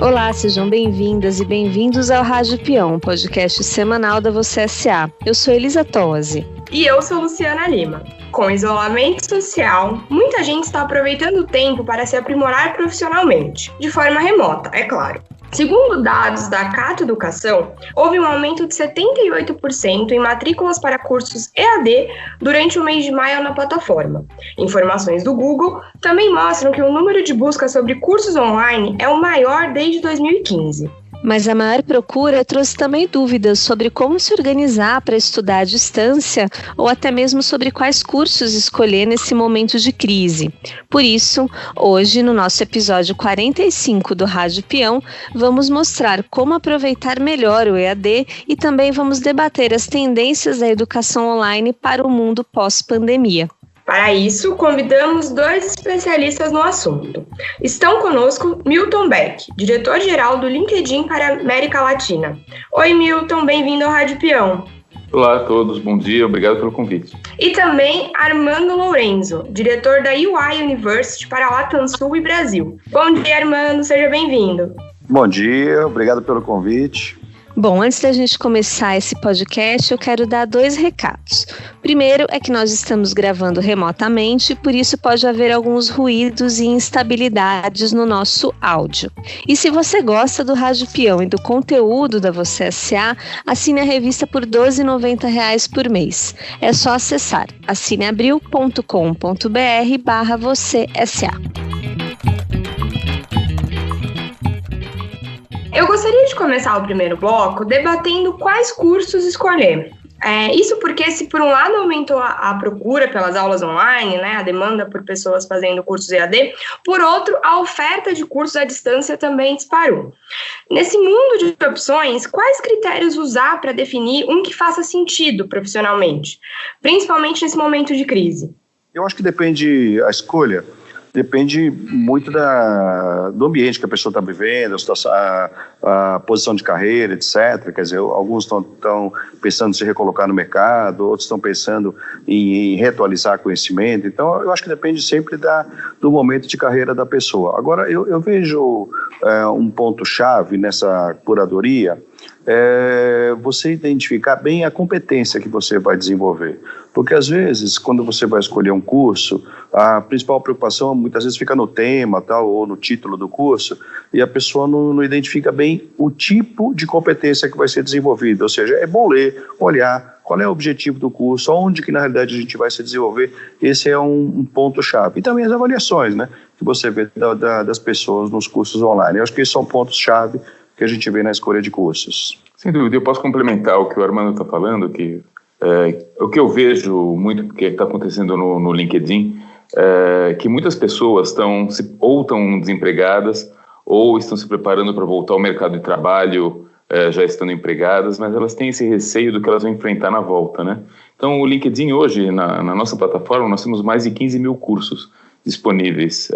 Olá, sejam bem-vindas e bem-vindos ao Rádio Peão, podcast semanal da Você S.A. Eu sou Elisa Tosi. E eu sou Luciana Lima. Com isolamento social, muita gente está aproveitando o tempo para se aprimorar profissionalmente, de forma remota, é claro. Segundo dados da Cato Educação, houve um aumento de 78% em matrículas para cursos EAD durante o mês de maio na plataforma. Informações do Google também mostram que o número de buscas sobre cursos online é o maior desde 2015. Mas a maior procura trouxe também dúvidas sobre como se organizar para estudar à distância ou até mesmo sobre quais cursos escolher nesse momento de crise. Por isso, hoje, no nosso episódio 45 do Rádio Peão, vamos mostrar como aproveitar melhor o EAD e também vamos debater as tendências da educação online para o mundo pós-pandemia. Para isso, convidamos dois especialistas no assunto. Estão conosco Milton Beck, diretor-geral do LinkedIn para a América Latina. Oi, Milton, bem-vindo ao Rádio Peão. Olá a todos, bom dia, obrigado pelo convite. E também Armando Lourenço, diretor da UI University para Latam Sul e Brasil. Bom dia, Armando, seja bem-vindo. Bom dia, obrigado pelo convite. Bom, antes da gente começar esse podcast, eu quero dar 2 recados. Primeiro é que nós estamos gravando remotamente, por isso pode haver alguns ruídos e instabilidades no nosso áudio. E se você gosta do Rádio Peão e do conteúdo da Você S.A., assine a revista por R$ 12,90 por mês. É só acessar assineabril.com.br/vocêsa. Eu gostaria de começar o primeiro bloco debatendo quais cursos escolher. Isso porque, se por um lado aumentou a procura pelas aulas online, né, a demanda por pessoas fazendo cursos EAD, por outro, a oferta de cursos à distância também disparou. Nesse mundo de opções, quais critérios usar para definir um que faça sentido profissionalmente, principalmente nesse momento de crise? Eu acho que a escolha depende muito do ambiente que a pessoa está vivendo, a posição de carreira, etc. Quer dizer, alguns estão pensando em se recolocar no mercado, outros estão pensando em reatualizar conhecimento. Então, eu acho que depende sempre do momento de carreira da pessoa. Agora, eu vejo um ponto-chave nessa curadoria, você identificar bem a competência que você vai desenvolver. Porque, às vezes, quando você vai escolher um curso, a principal preocupação muitas vezes fica no tema tal, ou no título do curso, e a pessoa não identifica bem o tipo de competência que vai ser desenvolvida. Ou seja, é bom ler, olhar qual é o objetivo do curso, onde que, na realidade, a gente vai se desenvolver. Esse é um ponto-chave. E também as avaliações, né, que você vê das pessoas nos cursos online. Eu acho que esses são pontos-chave que a gente vê na escolha de cursos. Sem dúvida, eu posso complementar o que o Armando está falando, que o que eu vejo muito que está acontecendo no LinkedIn, que muitas pessoas estão desempregadas ou estão se preparando para voltar ao mercado de trabalho, já estando empregadas, mas elas têm esse receio do que elas vão enfrentar na volta, né? Então, o LinkedIn hoje, na nossa plataforma, nós temos mais de 15 mil cursos disponíveis,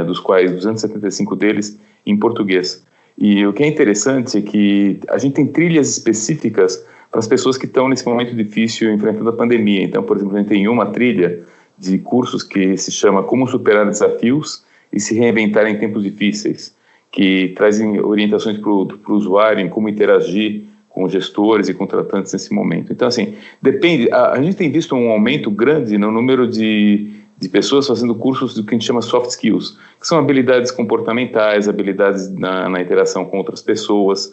dos quais 275 deles em português. E o que é interessante é que a gente tem trilhas específicas para as pessoas que estão nesse momento difícil enfrentando a pandemia. Então, por exemplo, a gente tem uma trilha de cursos que se chama Como Superar Desafios e Se Reinventar em Tempos Difíceis, que trazem orientações para o usuário em como interagir com gestores e contratantes nesse momento. Então, assim, depende. A gente tem visto um aumento grande no número de pessoas fazendo cursos do que a gente chama soft skills, que são habilidades comportamentais, habilidades na interação com outras pessoas,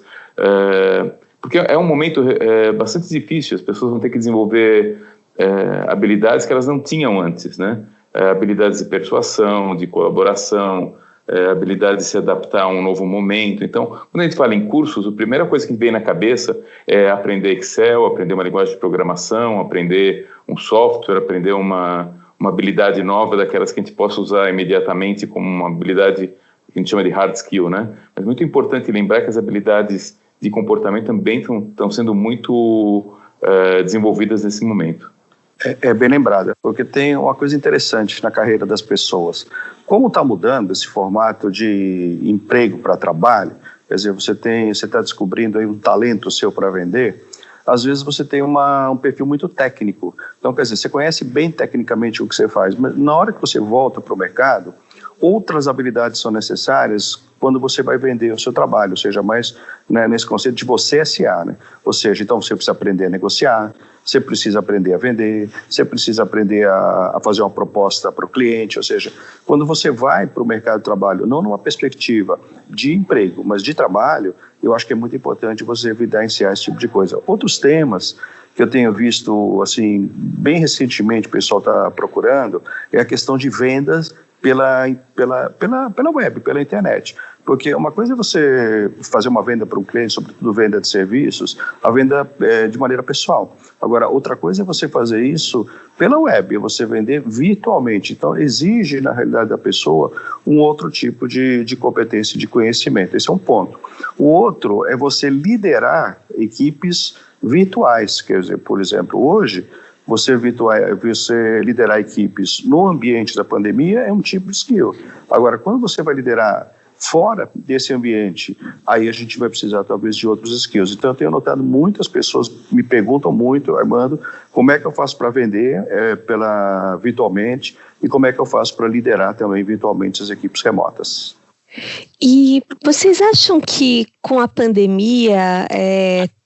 porque é um momento bastante difícil, as pessoas vão ter que desenvolver habilidades que elas não tinham antes, né? Habilidades de persuasão, de colaboração, habilidade de se adaptar a um novo momento. Então, quando a gente fala em cursos, a primeira coisa que vem na cabeça é aprender Excel, aprender uma linguagem de programação, aprender um software, aprender uma habilidade nova daquelas que a gente possa usar imediatamente como uma habilidade que a gente chama de hard skill, né? Mas muito importante lembrar que as habilidades de comportamento também estão sendo muito desenvolvidas nesse momento. É bem lembrado, porque tem uma coisa interessante na carreira das pessoas. Como está mudando esse formato de emprego para trabalho, quer dizer, você está descobrindo aí um talento seu para vender, às vezes você tem um perfil muito técnico. Então, quer dizer, você conhece bem tecnicamente o que você faz, mas na hora que você volta para o mercado, outras habilidades são necessárias, quando você vai vender o seu trabalho, ou seja, mais, né, nesse conceito de você SA, né? Ou seja, então você precisa aprender a negociar, você precisa aprender a vender, você precisa aprender a fazer uma proposta para o cliente, ou seja, quando você vai para o mercado de trabalho, não numa perspectiva de emprego, mas de trabalho, eu acho que é muito importante você evidenciar esse tipo de coisa. Outros temas que eu tenho visto, assim, bem recentemente o pessoal está procurando, é a questão de vendas pela web, pela internet. Porque uma coisa é você fazer uma venda para um cliente, sobretudo venda de serviços, a venda de maneira pessoal. Agora, outra coisa é você fazer isso pela web, você vender virtualmente. Então, exige, na realidade da pessoa, um outro tipo de competência e de conhecimento. Esse é um ponto. O outro é você liderar equipes virtuais. Quer dizer, por exemplo, hoje, você liderar equipes no ambiente da pandemia é um tipo de skill. Agora, quando você vai liderar fora desse ambiente, aí a gente vai precisar talvez de outros skills. Então eu tenho notado muitas pessoas me perguntam muito, Armando, como é que eu faço para vender virtualmente e como é que eu faço para liderar também virtualmente as equipes remotas. E vocês acham que com a pandemia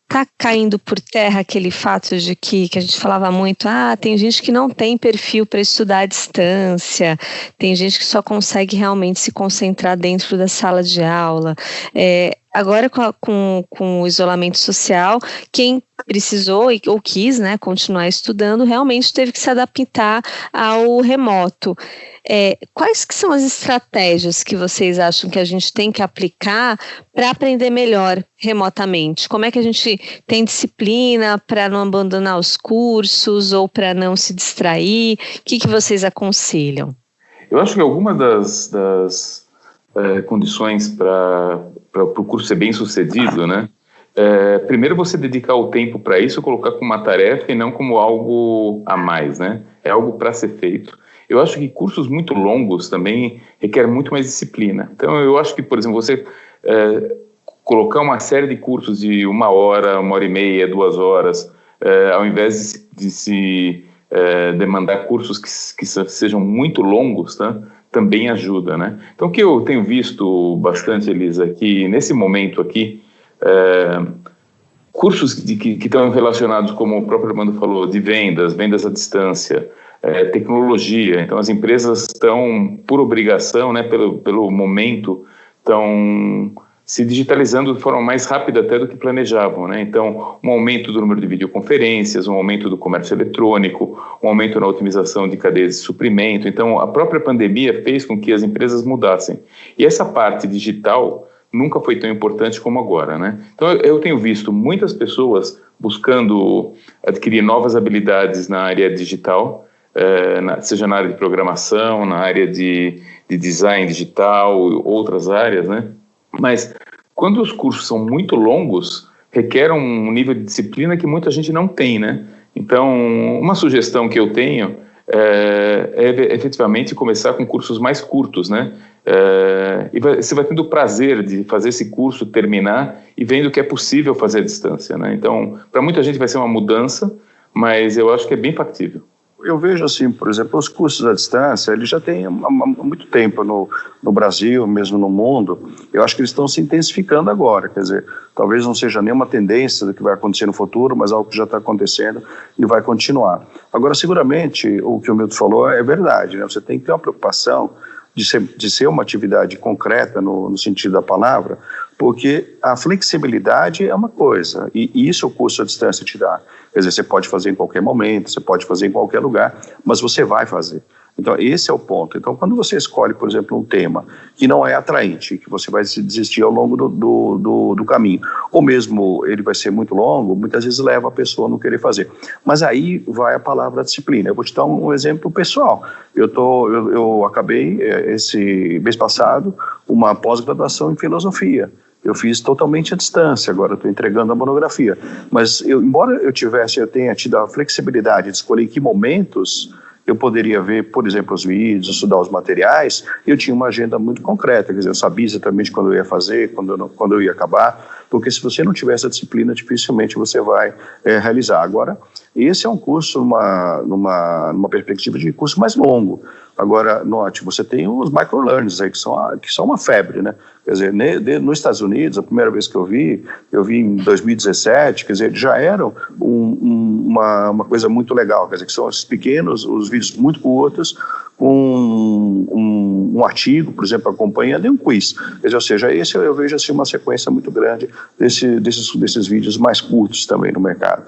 está caindo por terra aquele fato de que a gente falava muito, tem gente que não tem perfil para estudar à distância, tem gente que só consegue realmente se concentrar dentro da sala de aula. Agora com o isolamento social, quem precisou ou quis, né, continuar estudando, realmente teve que se adaptar ao remoto. Quais que são as estratégias que vocês acham que a gente tem que aplicar para aprender melhor remotamente? Como é que a gente tem disciplina para não abandonar os cursos ou para não se distrair? O que vocês aconselham? Eu acho que alguma das condições para o curso ser bem sucedido, né? Primeiro você dedicar o tempo para isso, colocar como uma tarefa e não como algo a mais, né? É algo para ser feito. Eu acho que cursos muito longos também requerem muito mais disciplina. Então eu acho que, por exemplo, você colocar uma série de cursos de 1 hora, 1h30, 2 horas, ao invés de se demandar cursos que sejam muito longos, tá? Também ajuda, né? Então o que eu tenho visto bastante, Elisa, que nesse momento aqui, cursos que estão relacionados, como o próprio Armando falou, de vendas à distância, tecnologia. Então as empresas estão, por obrigação, né, pelo momento, estão se digitalizando de forma mais rápida até do que planejavam, né? Então, um aumento do número de videoconferências, um aumento do comércio eletrônico, um aumento na otimização de cadeias de suprimento. Então, a própria pandemia fez com que as empresas mudassem. E essa parte digital nunca foi tão importante como agora, né? Então, eu tenho visto muitas pessoas buscando adquirir novas habilidades na área digital, seja na área de programação, na área de design digital, outras áreas, né? Mas quando os cursos são muito longos, requer um nível de disciplina que muita gente não tem, né? Então, uma sugestão que eu tenho é efetivamente começar com cursos mais curtos, né? E você vai tendo o prazer de fazer esse curso, terminar e vendo que é possível fazer à distância, né? Então, para muita gente vai ser uma mudança, mas eu acho que é bem factível. Eu vejo assim, por exemplo, os cursos à distância, eles já têm há muito tempo no Brasil, mesmo no mundo. Eu acho que eles estão se intensificando agora, quer dizer, talvez não seja nenhuma tendência do que vai acontecer no futuro, mas algo que já está acontecendo e vai continuar. Agora, seguramente, o que o Milton falou é verdade, né? Você tem que ter uma preocupação de ser uma atividade concreta no sentido da palavra, porque a flexibilidade é uma coisa, e isso o curso à distância te dá. Quer dizer, você pode fazer em qualquer momento, você pode fazer em qualquer lugar, mas você vai fazer. Então, esse é o ponto. Então, quando você escolhe, por exemplo, um tema que não é atraente, que você vai se desistir ao longo do caminho, ou mesmo ele vai ser muito longo, muitas vezes leva a pessoa a não querer fazer. Mas aí vai a palavra disciplina. Eu vou te dar um exemplo pessoal. Eu acabei, esse mês passado, uma pós-graduação em filosofia. Eu fiz totalmente à distância, agora estou entregando a monografia. Mas, embora eu tenha tido a flexibilidade de escolher em que momentos eu poderia ver, por exemplo, os vídeos, estudar os materiais, eu tinha uma agenda muito concreta, quer dizer, eu sabia exatamente quando eu ia fazer, quando eu ia acabar, porque se você não tiver essa disciplina, dificilmente você vai realizar. Agora, esse é um curso numa perspectiva de curso mais longo. Agora, note, você tem os microlearners aí, que são uma febre, né? Quer dizer, nos Estados Unidos, a primeira vez que eu vi em 2017, quer dizer, já eram uma coisa muito legal, quer dizer, que são esses pequenos, os vídeos muito curtos, com um artigo, por exemplo, acompanhando, e um quiz. Quer dizer, ou seja, esse eu vejo assim, uma sequência muito grande desses vídeos mais curtos também no mercado.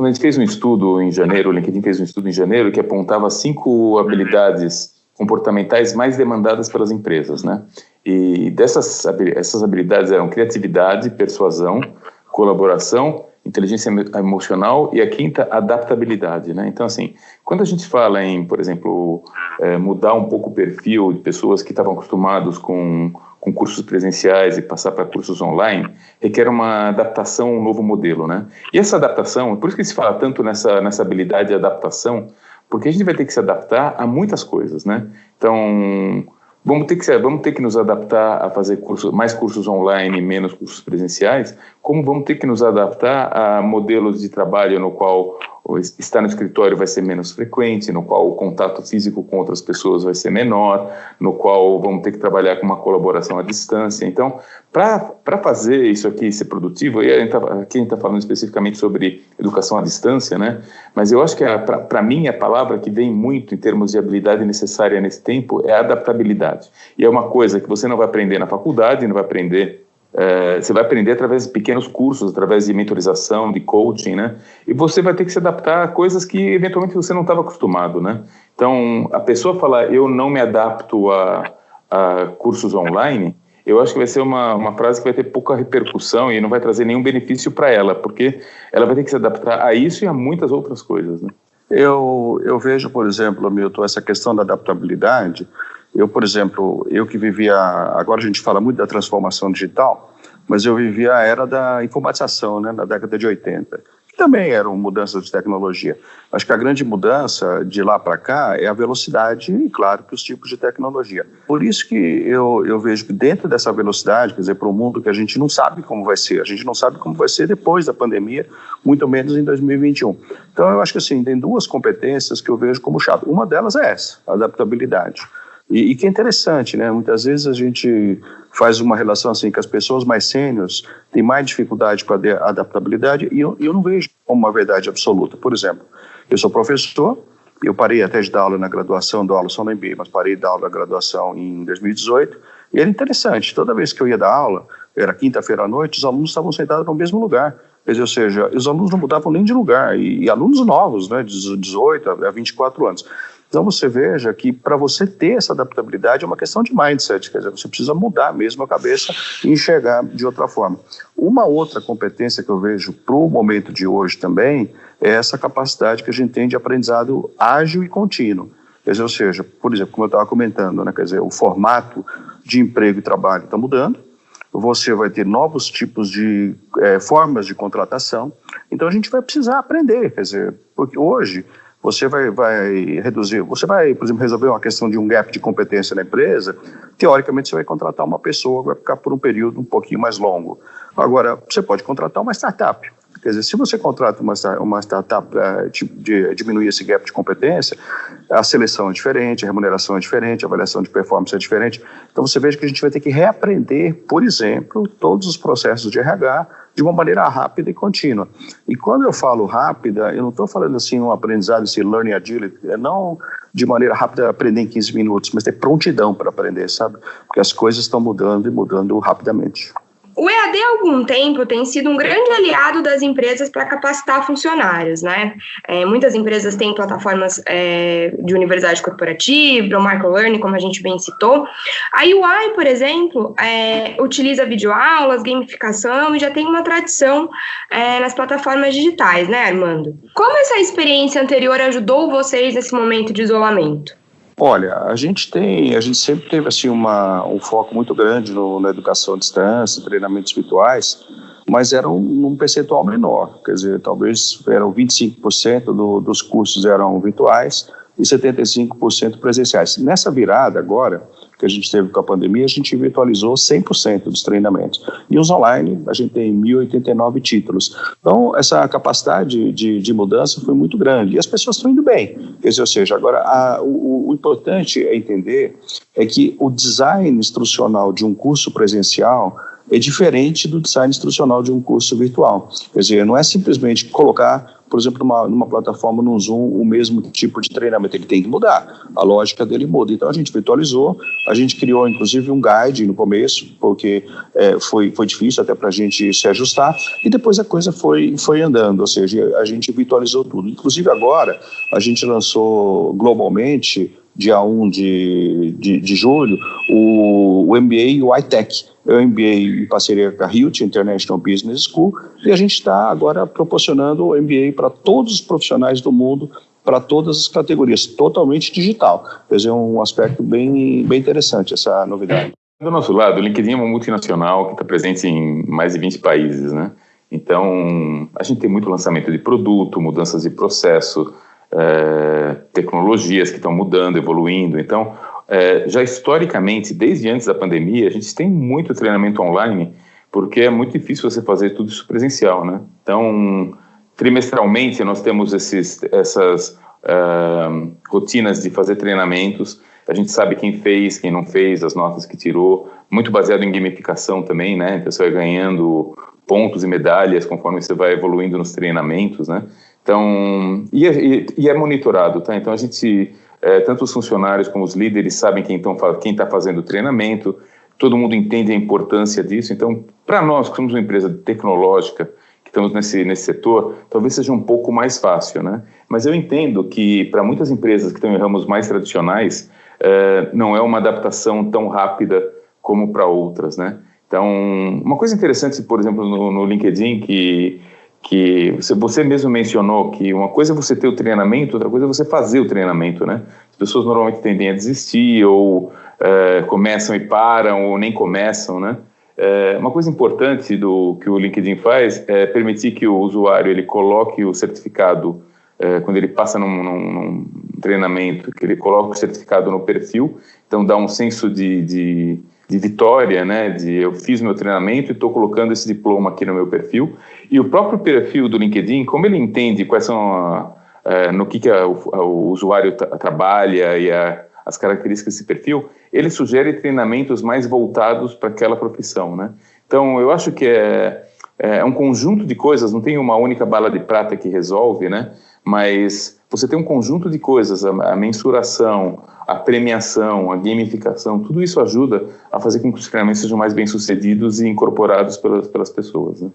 A gente fez um estudo em janeiro, o LinkedIn fez um estudo em janeiro que apontava 5 habilidades comportamentais mais demandadas pelas empresas, né? E essas habilidades eram criatividade, persuasão, colaboração, inteligência emocional e a 5ª, adaptabilidade, né? Então, assim, quando a gente fala em, por exemplo, mudar um pouco o perfil de pessoas que estavam acostumados com cursos presenciais e passar para cursos online, requer uma adaptação, um novo modelo, né? E essa adaptação, por isso que se fala tanto nessa habilidade de adaptação, porque a gente vai ter que se adaptar a muitas coisas, né? Então, vamos ter que nos adaptar a fazer mais cursos online e menos cursos presenciais, como vamos ter que nos adaptar a modelos de trabalho no qual estar no escritório vai ser menos frequente, no qual o contato físico com outras pessoas vai ser menor, no qual vamos ter que trabalhar com uma colaboração à distância. Então, para fazer isso aqui ser produtivo, e aqui a gente está falando especificamente sobre educação à distância, né? Mas eu acho que, para mim, a palavra que vem muito em termos de habilidade necessária nesse tempo é a adaptabilidade. E é uma coisa que você não vai aprender na faculdade, não vai aprender... você vai aprender através de pequenos cursos, através de mentorização, de coaching, né? E você vai ter que se adaptar a coisas que eventualmente você não estava acostumado, né? Então, a pessoa falar, eu não me adapto a cursos online, eu acho que vai ser uma frase que vai ter pouca repercussão e não vai trazer nenhum benefício para ela, porque ela vai ter que se adaptar a isso e a muitas outras coisas, né? Eu vejo, por exemplo, Milton, essa questão da adaptabilidade. Por exemplo, eu que vivia, agora a gente fala muito da transformação digital, mas eu vivia a era da informatização, né, na década de 80, que também eram mudanças de tecnologia. Acho que a grande mudança de lá para cá é a velocidade e, claro, que os tipos de tecnologia. Por isso que eu vejo que dentro dessa velocidade, quer dizer, para um mundo que a gente não sabe como vai ser, a gente não sabe como vai ser depois da pandemia, muito menos em 2021. Então, eu acho que assim, tem 2 competências que eu vejo como chave. Uma delas é essa, a adaptabilidade. E que é interessante, né? Muitas vezes a gente faz uma relação assim que as pessoas mais sêniores têm mais dificuldade com a adaptabilidade e eu não vejo como uma verdade absoluta. Por exemplo, eu sou professor, eu parei até de dar aula na graduação, dou aula só no MBA, mas parei de dar aula na graduação em 2018 e era interessante, toda vez que eu ia dar aula, era quinta-feira à noite, os alunos estavam sentados no mesmo lugar. Quer dizer, ou seja, os alunos não mudavam nem de lugar e alunos novos, né, de 18 a 24 anos. Então você veja que para você ter essa adaptabilidade é uma questão de mindset, quer dizer, você precisa mudar mesmo a cabeça e enxergar de outra forma. Uma outra competência que eu vejo para o momento de hoje também é essa capacidade que a gente tem de aprendizado ágil e contínuo. Quer dizer, ou seja, por exemplo, como eu estava comentando, né, quer dizer, o formato de emprego e trabalho está mudando, você vai ter novos tipos de formas de contratação, então a gente vai precisar aprender, quer dizer, porque hoje você vai reduzir, você vai, por exemplo, resolver uma questão de um gap de competência na empresa, teoricamente você vai contratar uma pessoa que vai ficar por um período um pouquinho mais longo. Agora, você pode contratar uma startup. Quer dizer, se você contrata uma startup para diminuir esse gap de competência, a seleção é diferente, a remuneração é diferente, a avaliação de performance é diferente. Então você veja que a gente vai ter que reaprender, por exemplo, todos os processos de RH de uma maneira rápida e contínua. E quando eu falo rápida, eu não estou falando assim um aprendizado, esse learning agility, não de maneira rápida aprender em 15 minutos, mas ter prontidão para aprender, sabe? Porque as coisas estão mudando e mudando rapidamente. O EAD há algum tempo tem sido um grande aliado das empresas para capacitar funcionários, né? Muitas empresas têm plataformas de universidade corporativa, o microlearning, como a gente bem citou. A UI, por exemplo, utiliza videoaulas, gamificação e já tem uma tradição nas plataformas digitais, né, Armando? Como essa experiência anterior ajudou vocês nesse momento de isolamento? Olha, a gente sempre teve assim um foco muito grande na educação à distância, treinamentos virtuais, mas era num percentual menor, quer dizer, talvez eram 25% dos cursos eram virtuais e 75% presenciais. Nessa virada agora, que a gente teve com a pandemia, a gente virtualizou 100% dos treinamentos. E os online, a gente tem 1.089 títulos. Então, essa capacidade de mudança foi muito grande. E as pessoas estão indo bem. Quer dizer, ou seja, agora, o importante é entender é que o design instrucional de um curso presencial é diferente do design instrucional de um curso virtual. Quer dizer, não é simplesmente colocar, por exemplo, numa plataforma, no Zoom, o mesmo tipo de treinamento. Ele tem que mudar, a lógica dele muda. Então, a gente virtualizou, a gente criou, inclusive, um guide no começo, porque foi difícil até para a gente se ajustar, e depois a coisa foi andando, ou seja, a gente virtualizou tudo. Inclusive, agora, a gente lançou globalmente, dia 1 de julho, o MBA e o iTech. É o MBA em parceria com a Hilt International Business School, e a gente está agora proporcionando o MBA para todos os profissionais do mundo, para todas as categorias, totalmente digital. Quer dizer, um aspecto bem interessante essa novidade. Do nosso lado, o LinkedIn é uma multinacional que está presente em mais de 20 países, né? Então, a gente tem muito lançamento de produto, mudanças de processo, tecnologias que estão mudando, evoluindo. Então, já historicamente, desde antes da pandemia, a gente tem muito treinamento online, porque é muito difícil você fazer tudo isso presencial, né? Então, trimestralmente, nós temos essas rotinas de fazer treinamentos. A gente sabe quem fez, quem não fez, as notas que tirou, muito baseado em gamificação também, né? Então, você vai ganhando pontos e medalhas conforme você vai evoluindo nos treinamentos, né? Então, e é monitorado, tá? Então, a gente, tanto os funcionários como os líderes sabem quem está fazendo o treinamento, todo mundo entende a importância disso. Então, para nós, que somos uma empresa tecnológica, que estamos nesse setor, talvez seja um pouco mais fácil, né? Mas eu entendo que, para muitas empresas que estão em ramos mais tradicionais, não é uma adaptação tão rápida como para outras, né? Então, uma coisa interessante, por exemplo, no LinkedIn, que você mesmo mencionou, que uma coisa é você ter o treinamento, outra coisa é você fazer o treinamento, né? As pessoas normalmente tendem a desistir, ou começam e param, ou nem começam, né? Uma coisa importante que o LinkedIn faz é permitir que o usuário ele coloque o certificado, quando ele passa num treinamento, que ele coloque o certificado no perfil, então dá um senso de vitória, né, eu fiz meu treinamento e estou colocando esse diploma aqui no meu perfil. E o próprio perfil do LinkedIn, como ele entende quais são no que o usuário trabalha e as características desse perfil, ele sugere treinamentos mais voltados para aquela profissão, né? Então, eu acho que é um conjunto de coisas, não tem uma única bala de prata que resolve, né? Mas você tem um conjunto de coisas, a mensuração, a premiação, a gamificação, tudo isso ajuda a fazer com que os treinamentos sejam mais bem-sucedidos e incorporados pelas pessoas, né?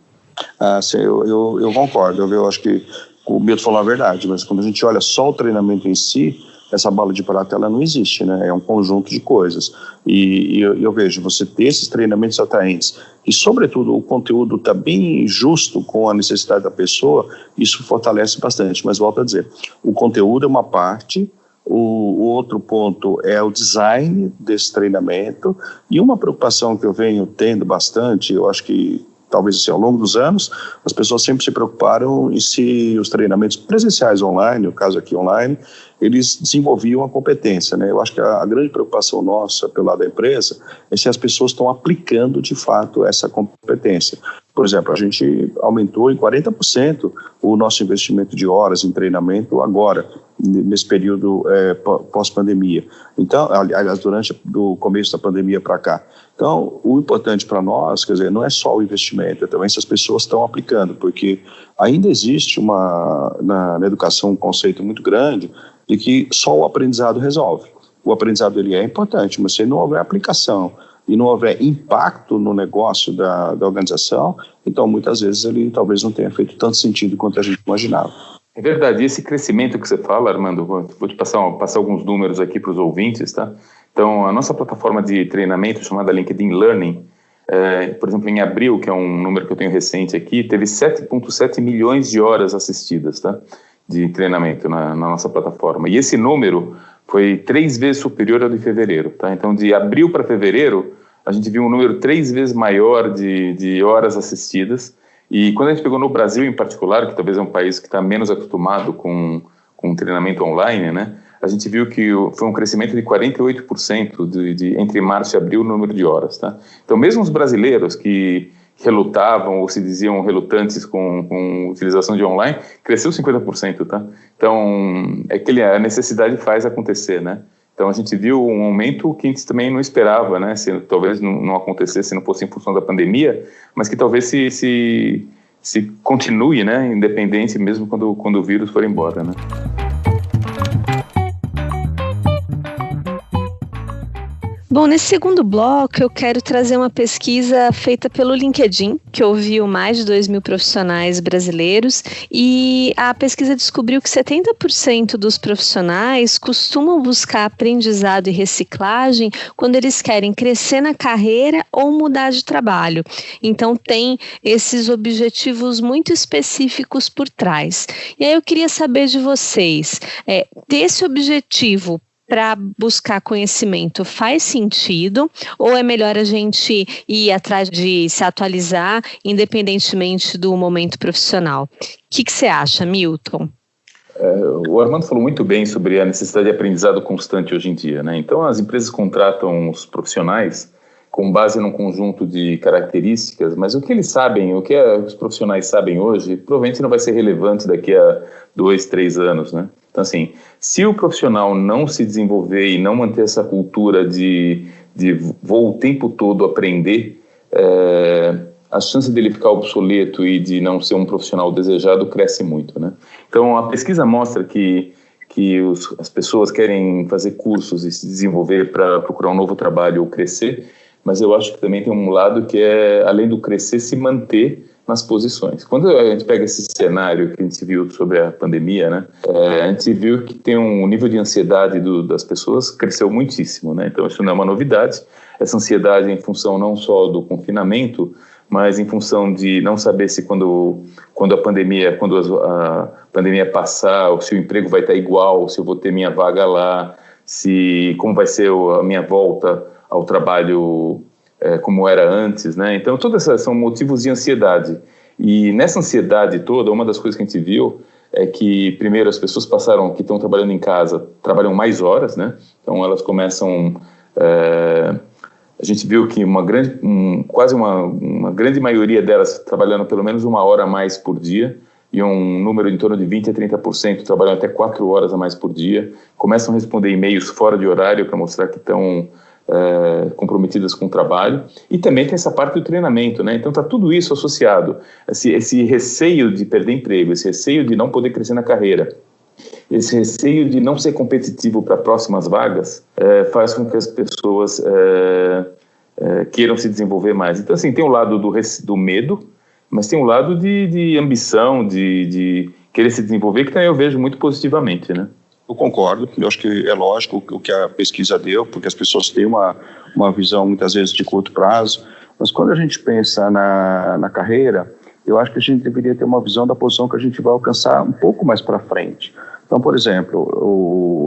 Sim, eu concordo. Eu acho que o Milton falou a verdade, mas quando a gente olha só o treinamento em si, essa bala de prata ela não existe, né? É um conjunto de coisas. E eu vejo, você ter esses treinamentos atraentes e, sobretudo, o conteúdo está bem justo com a necessidade da pessoa, isso fortalece bastante. Mas volto a dizer, o conteúdo é uma parte, o outro ponto é o design desse treinamento, e uma preocupação que eu venho tendo bastante, eu acho que talvez assim, ao longo dos anos, as pessoas sempre se preocuparam em se os treinamentos presenciais online, no caso aqui online, eles desenvolviam a competência, né? Eu acho que a grande preocupação nossa pelo lado da empresa é se as pessoas estão aplicando de fato essa competência. Por exemplo, a gente aumentou em 40% o nosso investimento de horas em treinamento agora, nesse período pós-pandemia. Então, aliás, durante o começo da pandemia para cá. Então, o importante para nós, quer dizer, não é só o investimento, é também se as pessoas estão aplicando, porque ainda existe na educação um conceito muito grande de que só o aprendizado resolve. O aprendizado ele é importante, mas se não houver aplicação e não houver impacto no negócio da organização, então muitas vezes ele talvez não tenha feito tanto sentido quanto a gente imaginava. É verdade, esse crescimento que você fala, Armando, vou te passar alguns números aqui para os ouvintes, tá? Então, a nossa plataforma de treinamento chamada LinkedIn Learning, por exemplo, em abril, que é um número que eu tenho recente aqui, teve 7,7 milhões de horas assistidas, tá? De treinamento na nossa plataforma. E esse número foi 3 vezes superior ao de fevereiro, tá? Então, de abril para fevereiro, a gente viu um número 3 vezes maior de horas assistidas. E quando a gente pegou no Brasil em particular, que talvez é um país que está menos acostumado com treinamento online, né? a gente viu que foi um crescimento de 48% entre março e abril no número de horas, tá? Então, mesmo os brasileiros que relutavam ou se diziam relutantes com utilização de online, cresceu 50%, tá? Então, a necessidade faz acontecer, né? Então, a gente viu um aumento que a gente também não esperava, né? Talvez não acontecesse se não fosse em função da pandemia, mas que talvez se continue, né? Independente mesmo quando o vírus for embora, né? Bom, nesse segundo bloco eu quero trazer uma pesquisa feita pelo LinkedIn, que ouviu mais de 2.000 profissionais brasileiros, e a pesquisa descobriu que 70% dos profissionais costumam buscar aprendizado e reciclagem quando eles querem crescer na carreira ou mudar de trabalho. Então tem esses objetivos muito específicos por trás. E aí eu queria saber de vocês, ter esse objetivo para buscar conhecimento faz sentido, ou é melhor a gente ir atrás de se atualizar independentemente do momento profissional? O que você acha, Milton? O Armando falou muito bem sobre a necessidade de aprendizado constante hoje em dia, né? Então as empresas contratam os profissionais com base num conjunto de características, mas o que eles sabem, o que os profissionais sabem hoje, provavelmente não vai ser relevante daqui a 2, 3 anos, né? Então, assim, se o profissional não se desenvolver e não manter essa cultura de vou o tempo todo aprender, a chance dele ficar obsoleto e de não ser um profissional desejado cresce muito, né? Então, a pesquisa mostra que as pessoas querem fazer cursos e se desenvolver para procurar um novo trabalho ou crescer, mas eu acho que também tem um lado que é, além do crescer, se manter nas posições. Quando a gente pega esse cenário que a gente viu sobre a pandemia, né, a gente viu que tem um nível de ansiedade das pessoas cresceu muitíssimo, né? Então isso não é uma novidade. Essa ansiedade é em função não só do confinamento, mas em função de não saber se quando a pandemia passar, ou se o emprego vai estar igual, se eu vou ter minha vaga lá, como vai ser a minha volta ao trabalho como era antes, né? Então, todas essas são motivos de ansiedade. E nessa ansiedade toda, uma das coisas que a gente viu é que, primeiro, as pessoas que estão trabalhando em casa, trabalham mais horas, né? Então, elas começam... a gente viu que quase uma grande maioria delas trabalhando pelo menos 1 hora a mais por dia, e um número em torno de 20% a 30% trabalhando até 4 horas a mais por dia, começam a responder e-mails fora de horário para mostrar que estão comprometidas com o trabalho, e também tem essa parte do treinamento, né? Então está tudo isso associado, esse receio de perder emprego, esse receio de não poder crescer na carreira, esse receio de não ser competitivo para próximas vagas, faz com que as pessoas queiram se desenvolver mais. Então, assim, tem o lado do medo, mas tem o lado de ambição, de querer se desenvolver, que também eu vejo muito positivamente, né? Eu concordo, eu acho que é lógico o que a pesquisa deu, porque as pessoas têm uma visão muitas vezes de curto prazo, mas quando a gente pensa na carreira, eu acho que a gente deveria ter uma visão da posição que a gente vai alcançar um pouco mais para frente. Então, por exemplo,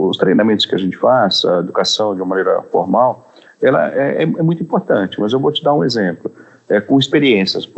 os treinamentos que a gente faz, a educação de uma maneira formal, ela é muito importante, mas eu vou te dar um exemplo, com experiências.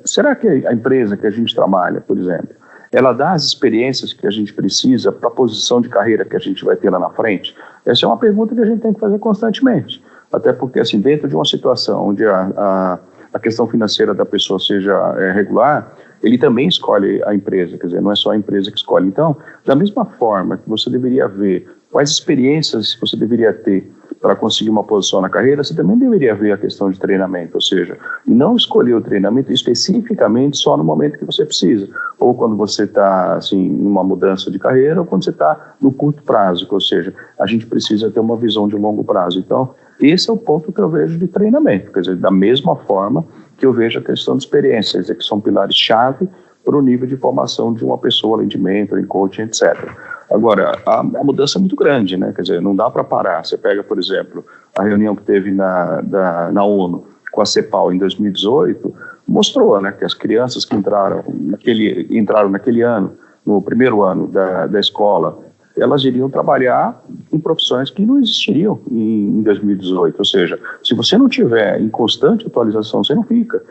Será que a empresa que a gente trabalha, por exemplo, ela dá as experiências que a gente precisa para a posição de carreira que a gente vai ter lá na frente? Essa é uma pergunta que a gente tem que fazer constantemente, até porque, assim, dentro de uma situação onde a questão financeira da pessoa seja regular, ele também escolhe a empresa, quer dizer, não é só a empresa que escolhe. Então, da mesma forma que você deveria ver quais experiências você deveria ter para conseguir uma posição na carreira, você também deveria ver a questão de treinamento, ou seja, não escolher o treinamento especificamente só no momento que você precisa, ou quando você está, assim, numa mudança de carreira, ou quando você está no curto prazo, ou seja, a gente precisa ter uma visão de longo prazo. Então, esse é o ponto que eu vejo de treinamento, quer dizer, da mesma forma que eu vejo a questão de experiência, quer dizer, que são pilares-chave para o nível de formação de uma pessoa, além de mentor, em coaching, etc. Agora, a mudança é muito grande, né? Quer dizer, não dá para parar. Você pega, por exemplo, a reunião que teve na ONU com a CEPAL em 2018, mostrou, né, que as crianças que entraram naquele ano, no primeiro ano da escola, elas iriam trabalhar em profissões que não existiriam em 2018. Ou seja, se você não tiver em constante atualização, você não fica.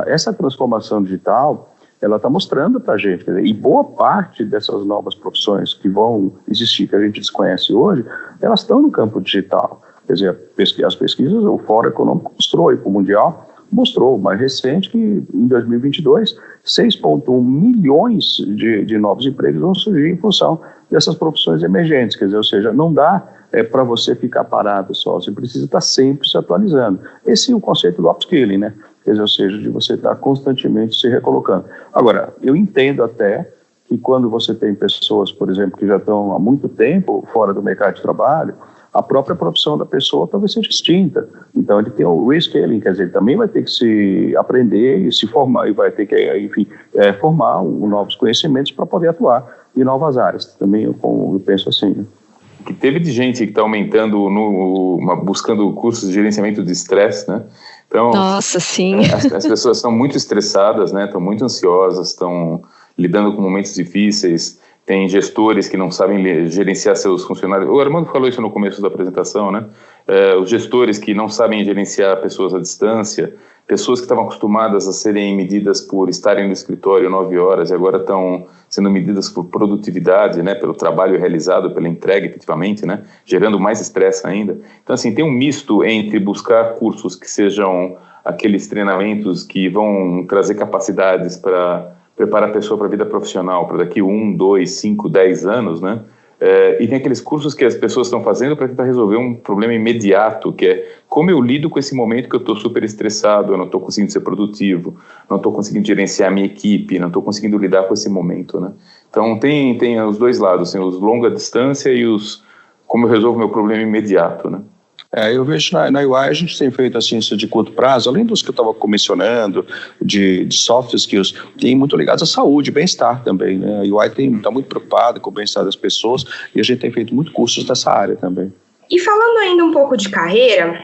Essa transformação digital, ela está mostrando para a gente, quer dizer, e boa parte dessas novas profissões que vão existir, que a gente desconhece hoje, elas estão no campo digital. Quer dizer, as pesquisas, o Fórum Econômico mostrou, e o Mundial mostrou, mais recente, que em 2022, 6,1 milhões de novos empregos vão surgir em função dessas profissões emergentes, quer dizer, ou seja, não dá para você ficar parado só, você precisa estar sempre se atualizando. Esse é o conceito do upskilling, né? Quer dizer, ou seja, de você estar constantemente se recolocando. Agora, eu entendo até que quando você tem pessoas, por exemplo, que já estão há muito tempo fora do mercado de trabalho, a própria profissão da pessoa talvez seja extinta. Então, ele tem o reskilling, quer dizer, ele também vai ter que se aprender e se formar, e vai ter que, enfim, formar novos conhecimentos para poder atuar em novas áreas. Também eu penso assim, né? Que teve de gente que está aumentando, buscando cursos de gerenciamento de estresse, né? Então, nossa, sim. As pessoas estão muito estressadas, né? Estão muito ansiosas, estão lidando com momentos difíceis. Tem gestores que não sabem gerenciar seus funcionários. O Armando falou isso no começo da apresentação, né? Os gestores que não sabem gerenciar pessoas à distância, pessoas que estavam acostumadas a serem medidas por estarem no escritório 9 horas e agora estão sendo medidas por produtividade, né? Pelo trabalho realizado, pela entrega efetivamente, né? Gerando mais estresse ainda. Então, assim, tem um misto entre buscar cursos que sejam aqueles treinamentos que vão trazer capacidades para preparar a pessoa para a vida profissional, para daqui 1, 2, 5, 10 anos, né? E tem aqueles cursos que as pessoas estão fazendo para tentar resolver um problema imediato, que é como eu lido com esse momento que eu estou super estressado, eu não estou conseguindo ser produtivo, não estou conseguindo gerenciar a minha equipe, não estou conseguindo lidar com esse momento, né? Então tem os dois lados, assim, os longa distância e os como eu resolvo meu problema imediato, né? Eu vejo na UI a gente tem feito a ciência de curto prazo, além dos que eu estava mencionando, de soft skills, tem muito ligados à saúde, bem-estar também, né? A UI está muito preocupada com o bem-estar das pessoas e a gente tem feito muitos cursos nessa área também. E falando ainda um pouco de carreira,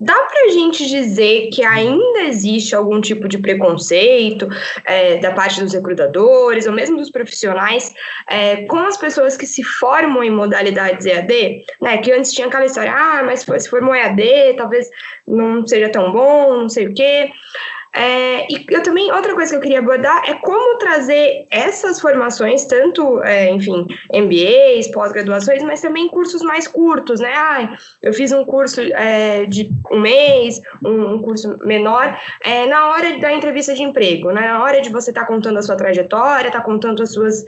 dá para a gente dizer que ainda existe algum tipo de preconceito da parte dos recrutadores ou mesmo dos profissionais com as pessoas que se formam em modalidades EAD, né? Que antes tinha aquela história, mas se formou EAD, talvez não seja tão bom, não sei o quê. E eu também, outra coisa que eu queria abordar é como trazer essas formações, tanto, enfim, MBAs, pós-graduações, mas também cursos mais curtos, né? Eu fiz um curso de um mês, um curso menor, na hora da entrevista de emprego, né? Na hora de você estar contando a sua trajetória, estar contando as suas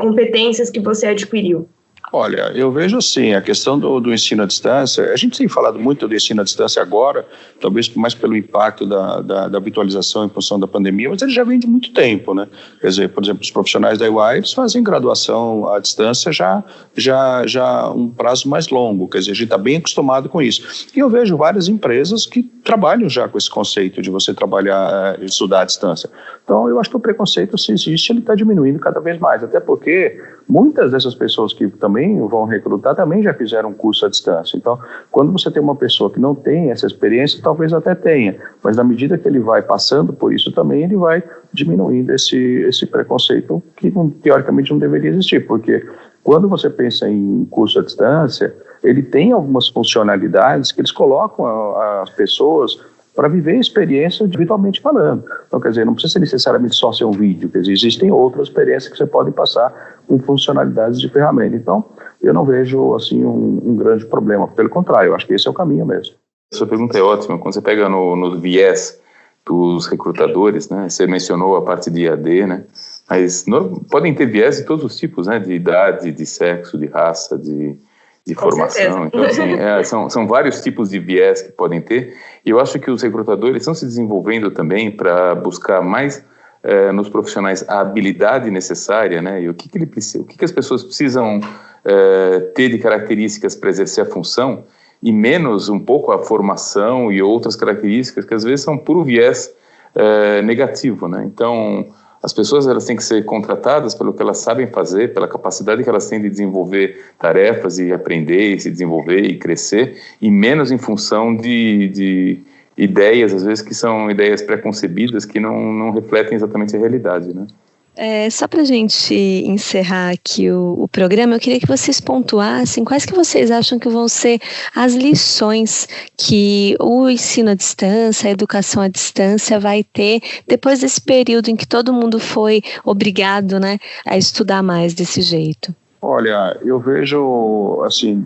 competências que você adquiriu. Olha, eu vejo assim, a questão do ensino à distância, a gente tem falado muito do ensino à distância agora, talvez mais pelo impacto da habitualização em função da pandemia, mas ele já vem de muito tempo, né? Quer dizer, por exemplo, os profissionais da UI, eles fazem graduação à distância já um prazo mais longo, quer dizer, a gente está bem acostumado com isso. E eu vejo várias empresas que trabalham já com esse conceito de você trabalhar, estudar à distância. Então, eu acho que o preconceito, se existe, ele está diminuindo cada vez mais, até porque muitas dessas pessoas que também vão recrutar também já fizeram um curso à distância. Então, quando você tem uma pessoa que não tem essa experiência, talvez até tenha, mas na medida que ele vai passando por isso também, ele vai diminuindo esse preconceito que teoricamente não deveria existir, porque quando você pensa em curso à distância, ele tem algumas funcionalidades que eles colocam as pessoas para viver a experiência virtualmente falando. Então, quer dizer, não precisa necessariamente só ser um vídeo, quer dizer, existem outras experiências que você pode passar com funcionalidades de ferramenta. Então, eu não vejo, assim, um grande problema. Pelo contrário, eu acho que esse é o caminho mesmo. Sua pergunta é ótima. Quando você pega no viés dos recrutadores, né, você mencionou a parte de IAD, né, mas podem ter viés de todos os tipos, né, de idade, de sexo, de raça, de formação. Então, assim, são vários tipos de viés que podem ter, e eu acho que os recrutadores estão se desenvolvendo também para buscar mais nos profissionais a habilidade necessária, né, e o que as pessoas precisam ter de características para exercer a função, e menos um pouco a formação e outras características que às vezes são puro viés negativo, né. Então, as pessoas elas têm que ser contratadas pelo que elas sabem fazer, pela capacidade que elas têm de desenvolver tarefas e aprender, e se desenvolver e crescer, e menos em função de ideias, às vezes, que são ideias preconcebidas que não refletem exatamente a realidade, né? Só para a gente encerrar aqui o programa, eu queria que vocês pontuassem quais que vocês acham que vão ser as lições que o ensino à distância, a educação à distância vai ter depois desse período em que todo mundo foi obrigado, né, a estudar mais desse jeito. Olha, eu vejo, assim,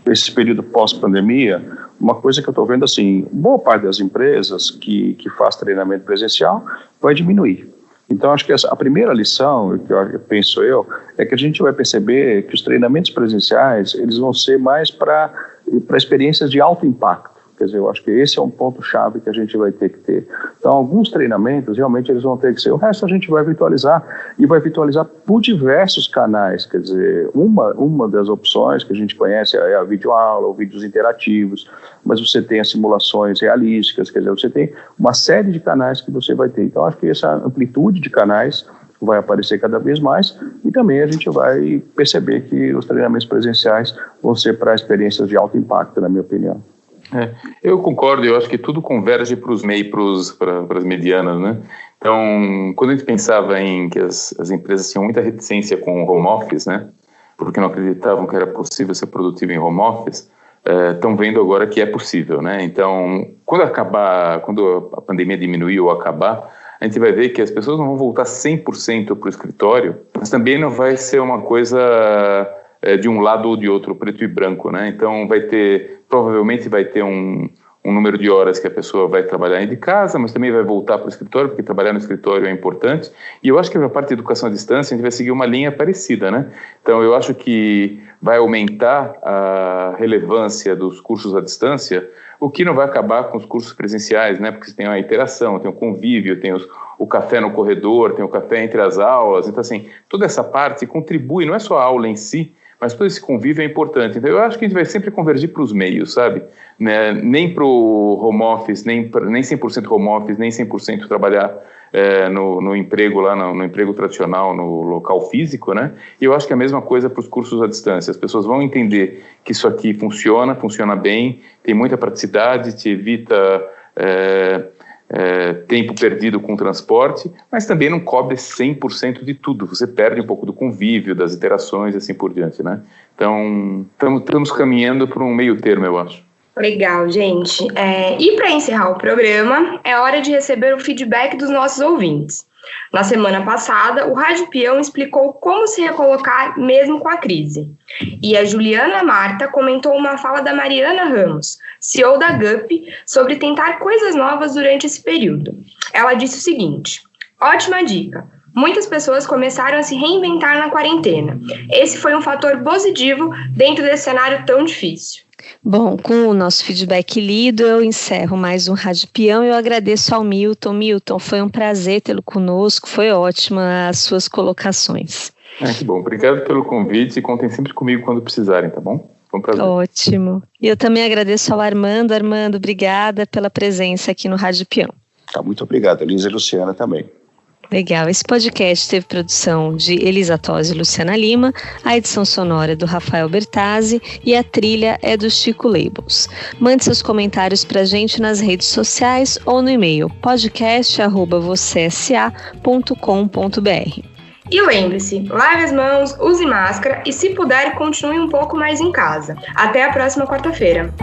esse período pós-pandemia, uma coisa que eu estou vendo, assim, boa parte das empresas que faz treinamento presencial vai diminuir. Então, acho que a primeira lição, que penso eu, é que a gente vai perceber que os treinamentos presenciais, eles vão ser mais para experiências de alto impacto. Quer dizer, eu acho que esse é um ponto-chave que a gente vai ter que ter. Então, alguns treinamentos, realmente, eles vão ter que ser. O resto a gente vai virtualizar, e vai virtualizar por diversos canais. Quer dizer, uma das opções que a gente conhece é a videoaula, ou vídeos interativos, mas você tem as simulações realísticas, quer dizer, você tem uma série de canais que você vai ter. Então, acho que essa amplitude de canais vai aparecer cada vez mais, e também a gente vai perceber que os treinamentos presenciais vão ser para experiências de alto impacto, na minha opinião. Eu concordo, eu acho que tudo converge para os MEI, para as medianas, né? Então, quando a gente pensava em que as empresas tinham muita reticência com o home office, né? Porque não acreditavam que era possível ser produtivo em home office, estão vendo agora que é possível, né? Então, quando a pandemia diminuir ou acabar, a gente vai ver que as pessoas não vão voltar 100% para o escritório, mas também não vai ser uma coisa de um lado ou de outro, preto e branco, né? Então, provavelmente vai ter um número de horas que a pessoa vai trabalhar de casa, mas também vai voltar para o escritório, porque trabalhar no escritório é importante. E eu acho que a parte de educação à distância, a gente vai seguir uma linha parecida, né? Então, eu acho que vai aumentar a relevância dos cursos à distância, o que não vai acabar com os cursos presenciais, né? Porque você tem a interação, tem o convívio, tem o café no corredor, tem o café entre as aulas. Então, assim, toda essa parte contribui, não é só a aula em si, mas todo esse convívio é importante. Então, eu acho que a gente vai sempre convergir para os meios, sabe? Né? Nem para o home office, nem 100% home office, nem 100% trabalhar no emprego lá, no emprego tradicional, no local físico, né? E eu acho que é a mesma coisa para os cursos à distância. As pessoas vão entender que isso aqui funciona bem, tem muita praticidade, te evita tempo perdido com o transporte, mas também não cobre 100% de tudo. Você perde um pouco do convívio, das interações e assim por diante, né? Então, estamos caminhando por um meio termo, eu acho. Legal, gente. E para encerrar o programa, é hora de receber o feedback dos nossos ouvintes. Na semana passada, o Rádio Peão explicou como se recolocar mesmo com a crise. E a Juliana Marta comentou uma fala da Mariana Ramos, CEO da GUP, sobre tentar coisas novas durante esse período. Ela disse o seguinte: ótima dica. Muitas pessoas começaram a se reinventar na quarentena. Esse foi um fator positivo dentro desse cenário tão difícil. Bom, com o nosso feedback lido, eu encerro mais um Rádio Peão e eu agradeço ao Milton. Milton, foi um prazer tê-lo conosco, foi ótima as suas colocações. Que bom, obrigado pelo convite e contem sempre comigo quando precisarem, tá bom? Foi um prazer. Ótimo. E eu também agradeço ao Armando. Armando, obrigada pela presença aqui no Rádio Peão. Muito obrigado, Elisa e Luciana também. Legal, esse podcast teve produção de Elisa Tosi e Luciana Lima, a edição sonora é do Rafael Bertazzi e a trilha é do Chico Labels. Mande seus comentários pra gente nas redes sociais ou no e-mail podcast@vocesa.com.br. E lembre-se, lave as mãos, use máscara e, se puder, continue um pouco mais em casa. Até a próxima quarta-feira.